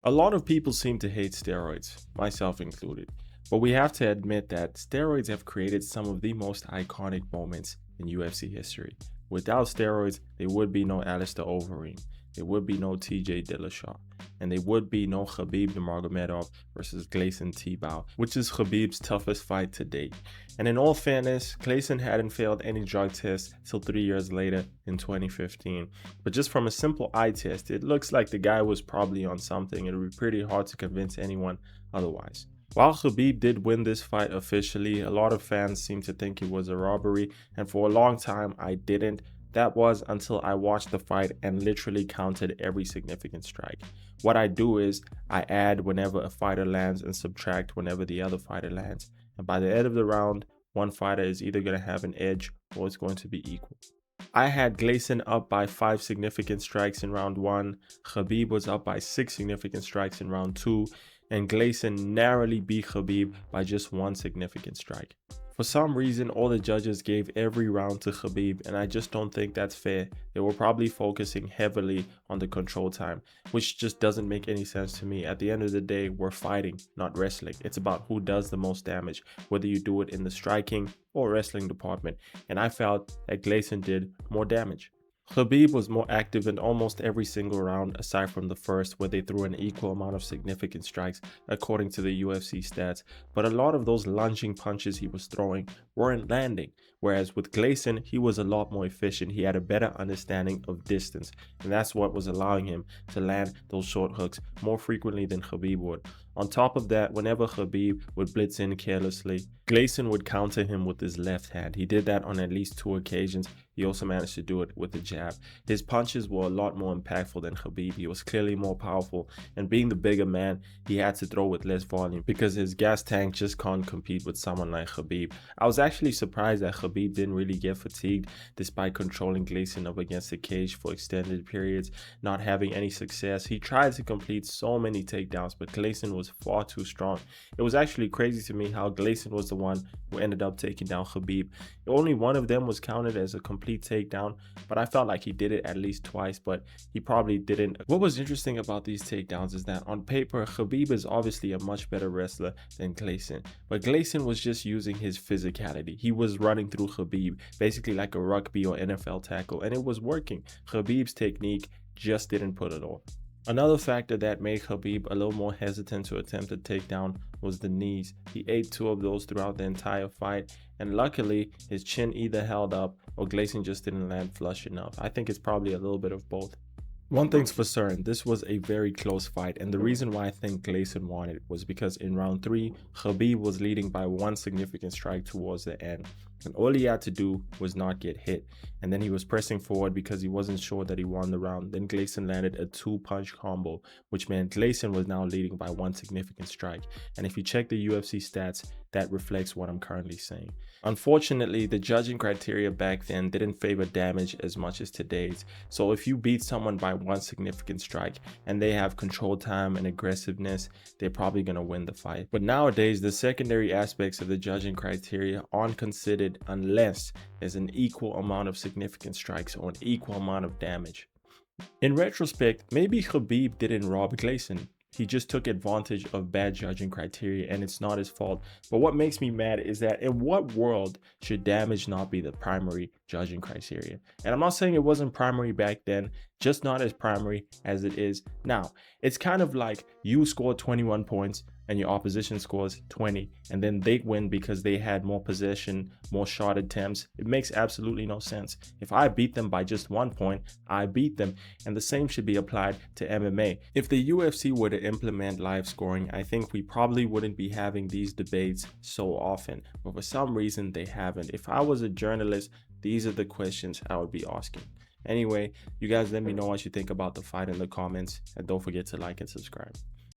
A lot of people seem to hate steroids, myself included, but we have to admit that steroids have created some of the most iconic moments in UFC history. Without steroids, there would be no Alistair Overeem, there would be no TJ Dillashaw, and there would be no Khabib Nurmagomedov versus Gleison Tibau, which is Khabib's toughest fight to date. And in all fairness, Gleison hadn't failed any drug tests till 3 years later in 2015. But just from a simple eye test, it looks like the guy was probably on something. It would be pretty hard to convince anyone otherwise. While Khabib did win this fight officially, a lot of fans seem to think it was a robbery, and for a long time I didn't. That was until I watched the fight and literally counted every significant strike. What I do is I add whenever a fighter lands and subtract whenever the other fighter lands. And by the end of the round, one fighter is either going to have an edge or it's going to be equal. I had Gleison up by 5 significant strikes in round 1, Khabib was up by 6 significant strikes in round 2, and Gleison narrowly beat Khabib by just 1 significant strike. For some reason, all the judges gave every round to Khabib, and I just don't think that's fair. They were probably focusing heavily on the control time, which just doesn't make any sense to me. At the end of the day, we're fighting, not wrestling. It's about who does the most damage, whether you do it in the striking or wrestling department, and I felt that Gleison did more damage. Khabib was more active in almost every single round aside from the first, where they threw an equal amount of significant strikes according to the UFC stats, but a lot of those lunging punches he was throwing weren't landing, whereas with Gleison he was a lot more efficient. He had a better understanding of distance, and that's what was allowing him to land those short hooks more frequently than Khabib would. On top of that, whenever Khabib would blitz in carelessly, Gleison would counter him with his left hand. He did that on at least 2 occasions. He also managed to do it with a jab. His punches were a lot more impactful than Khabib. He was clearly more powerful, and being the bigger man, he had to throw with less volume because his gas tank just can't compete with someone like Khabib. I was actually surprised that Khabib didn't really get fatigued despite controlling Gleison up against the cage for extended periods, not having any success. He tried to complete so many takedowns, but Gleison was far too strong. It was actually crazy to me how Gleison was the one who ended up taking down Khabib. Only one of them was counted as a complete takedown, but I felt like he did it at least twice, but he probably didn't. What was interesting about these takedowns is that on paper, Khabib is obviously a much better wrestler than Gleison, but Gleison was just using his physicality. He was running through Khabib, basically like a rugby or NFL tackle, and it was working. Khabib's technique just didn't put it off. Another factor that made Khabib a little more hesitant to attempt a takedown was the knees. He ate 2 of those throughout the entire fight, and luckily his chin either held up or Gleison just didn't land flush enough. I think it's probably a little bit of both. One thing's for certain, this was a very close fight, and the reason why I think Gleison won it was because in round 3, Khabib was leading by 1 significant strike towards the end, and all he had to do was not get hit, and then he was pressing forward because he wasn't sure that he won the round. Then Gleison landed a 2-punch combo, which meant Gleison was now leading by 1 significant strike, and if you check the UFC stats, that reflects what I'm currently saying. Unfortunately, the judging criteria back then didn't favor damage as much as today's, so if you beat someone by 1 significant strike and they have control time and aggressiveness, they're probably going to win the fight. But nowadays, the secondary aspects of the judging criteria aren't considered unless there's an equal amount of significant strikes or an equal amount of damage. In retrospect, maybe Khabib didn't rob Gleison. He just took advantage of bad judging criteria, and it's not his fault. But what makes me mad is that in what world should damage not be the primary judging criteria? And I'm not saying it wasn't primary back then, just not as primary as it is now. It's kind of like you scored 21 points and your opposition scores 20, and then they win because they had more possession, more shot attempts. It makes absolutely no sense. If I beat them by just 1 point, I beat them, and the same should be applied to MMA. If the UFC were to implement live scoring, I think we probably wouldn't be having these debates so often, but for some reason they haven't. If I was a journalist, these are the questions I would be asking. Anyway, you guys let me know what you think about the fight in the comments, and don't forget to like and subscribe.